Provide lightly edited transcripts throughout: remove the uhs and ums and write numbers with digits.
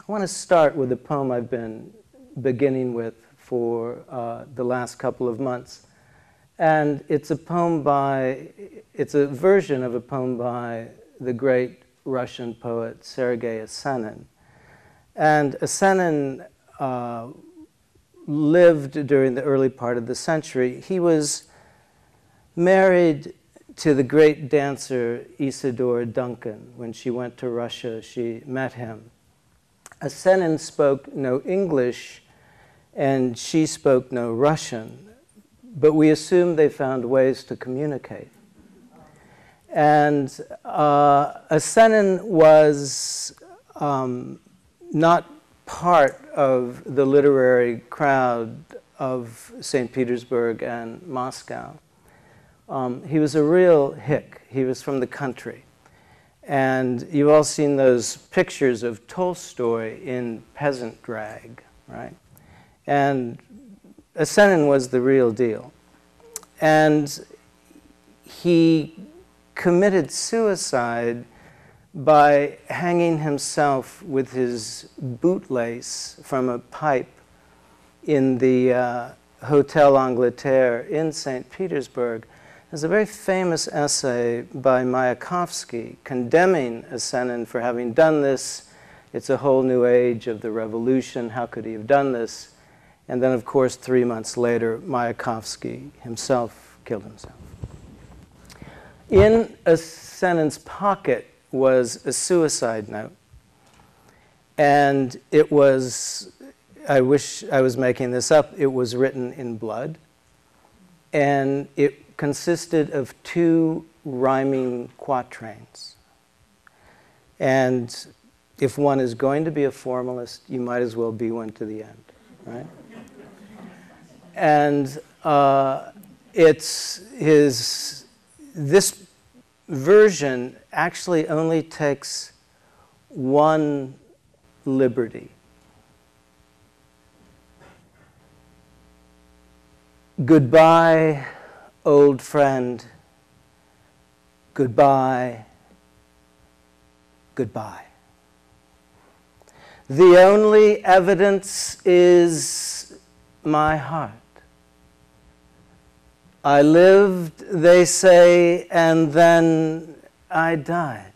I want to start with a poem I've been beginning with for the last couple of months. And it's a poem it's a version of a poem by the great Russian poet Sergei Asenin. And Asenin lived during the early part of the century. He was married to the great dancer Isadora Duncan. When she went to Russia, she met him. Asenin spoke no English, and she spoke no Russian, but we assume they found ways to communicate. And Asenin was not part of the literary crowd of St. Petersburg and Moscow. He was a real hick. He was from the country. And you've all seen those pictures of Tolstoy in peasant drag, right? And Asenin was the real deal. And he committed suicide by hanging himself with his bootlace from a pipe in the Hotel Angleterre in St. Petersburg. There's a very famous essay by Mayakovsky condemning Asenin for having done this. It's a whole new age of the revolution. How could he have done this? And then, of course, 3 months later, Mayakovsky himself killed himself. In Asenin's pocket was a suicide note. And it was, I wish I was making this up, it was written in blood. And it consisted of 2 rhyming quatrains. And if one is going to be a formalist, you might as well be one to the end, right? And this version actually only takes one liberty. Goodbye, old friend. Goodbye. Goodbye. The only evidence is my heart. I lived, they say, and then I died.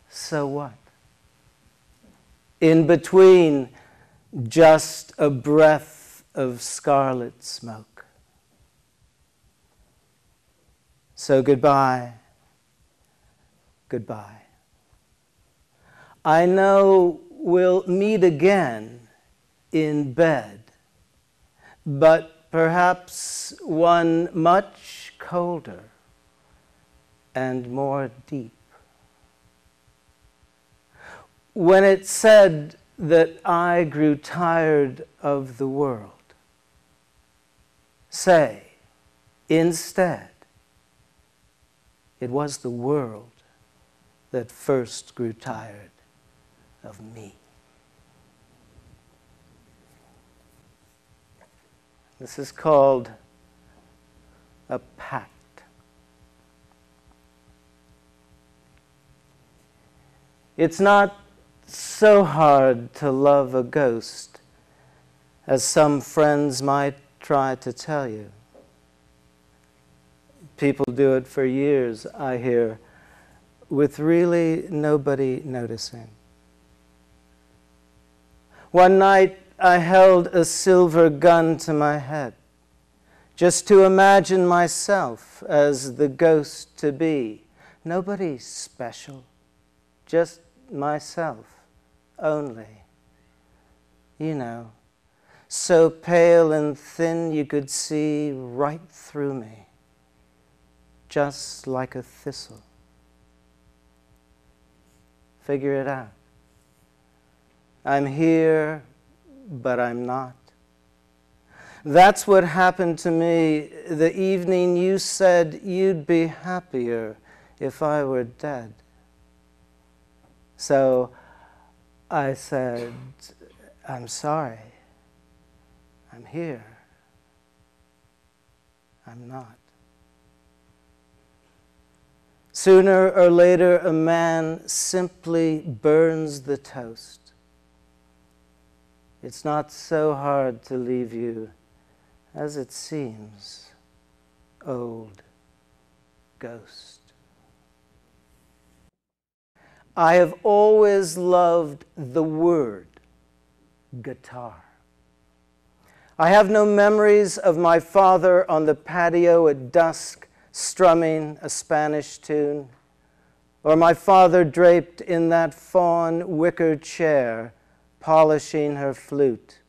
So what? In between, just a breath of scarlet smoke. So goodbye, goodbye. I know we'll meet again in bed, but perhaps one much colder and more deep. When it said that I grew tired of the world, say, instead, it was the world that first grew tired of me. This is called a pact. It's not so hard to love a ghost as some friends might try to tell you. People do it for years, I hear, with really nobody noticing. One night, I held a silver gun to my head, just to imagine myself as the ghost to be. Nobody special, just myself only. You know, so pale and thin you could see right through me, just like a thistle. Figure it out. I'm here, but I'm not. That's what happened to me the evening you said you'd be happier if I were dead. So I said, I'm sorry. I'm here. I'm not. Sooner or later, a man simply burns the toast. It's not so hard to leave you as it seems, old ghost. I have always loved the word guitar. I have no memories of my father on the patio at dusk strumming a Spanish tune, or my father draped in that fawn wicker chair polishing her flute.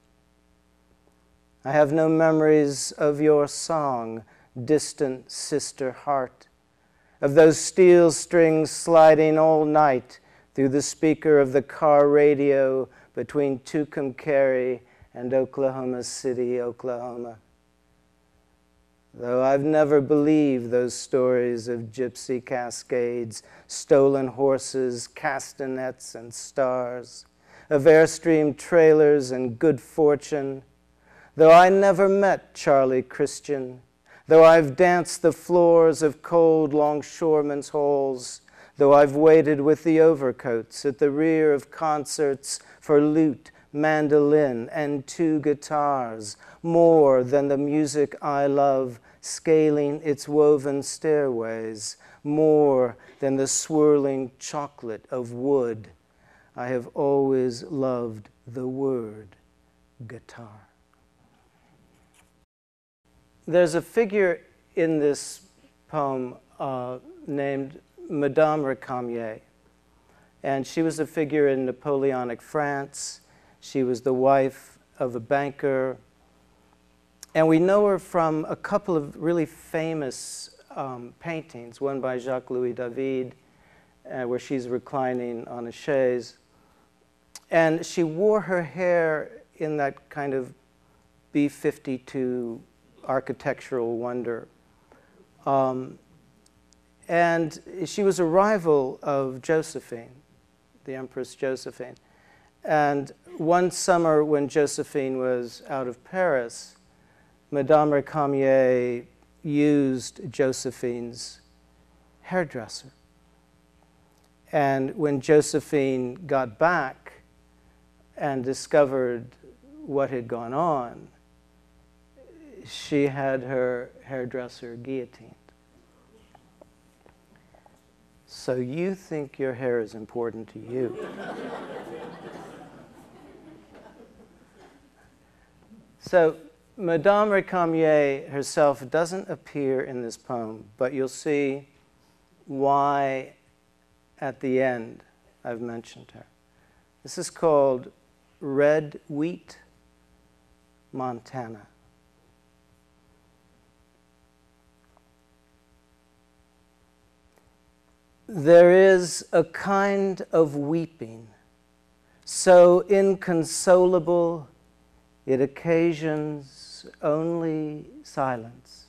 I have no memories of your song, distant sister heart, of those steel strings sliding all night through the speaker of the car radio between Tucumcari and Oklahoma City, Oklahoma. Though I've never believed those stories of gypsy cascades, stolen horses, castanets and stars, of Airstream trailers and good fortune, though I never met Charlie Christian, though I've danced the floors of cold longshoremen's halls, though I've waited with the overcoats at the rear of concerts for lute, mandolin, and 2 guitars, more than the music I love, scaling its woven stairways, more than the swirling chocolate of wood. I have always loved the word guitar. There's a figure in this poem named Madame Récamier, and she was a figure in Napoleonic France. She was the wife of a banker, and we know her from a couple of really famous paintings, one by Jacques-Louis David, where she's reclining on a chaise. And she wore her hair in that kind of B-52 architectural wonder. And she was a rival of Josephine, the Empress Josephine. And one summer when Josephine was out of Paris, Madame Récamier used Josephine's hairdresser. And when Josephine got back and discovered what had gone on, she had her hairdresser guillotined. So you think your hair is important to you. So Madame Récamier herself doesn't appear in this poem, but you'll see why at the end I've mentioned her. This is called Red Wheat, Montana. There is a kind of weeping so inconsolable it occasions only silence,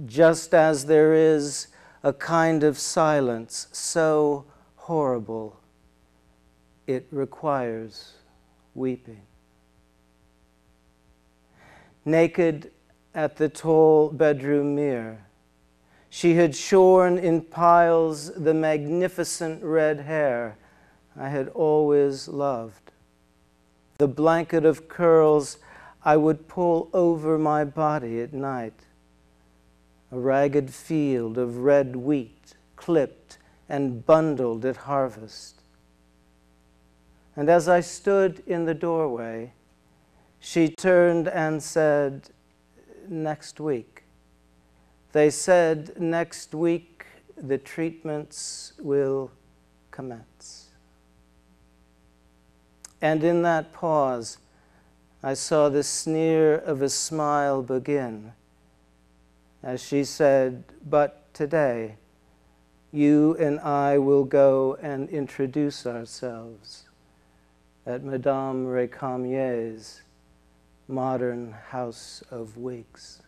just as there is a kind of silence so horrible it requires weeping. Naked at the tall bedroom mirror, she had shorn in piles the magnificent red hair I had always loved. The blanket of curls I would pull over my body at night. A ragged field of red wheat clipped and bundled at harvest. And as I stood in the doorway, she turned and said, "Next week." They said, "Next week the treatments will commence." And in that pause, I saw the sneer of a smile begin as she said, "But today, you and I will go and introduce ourselves at Madame Récamier's modern house of wigs."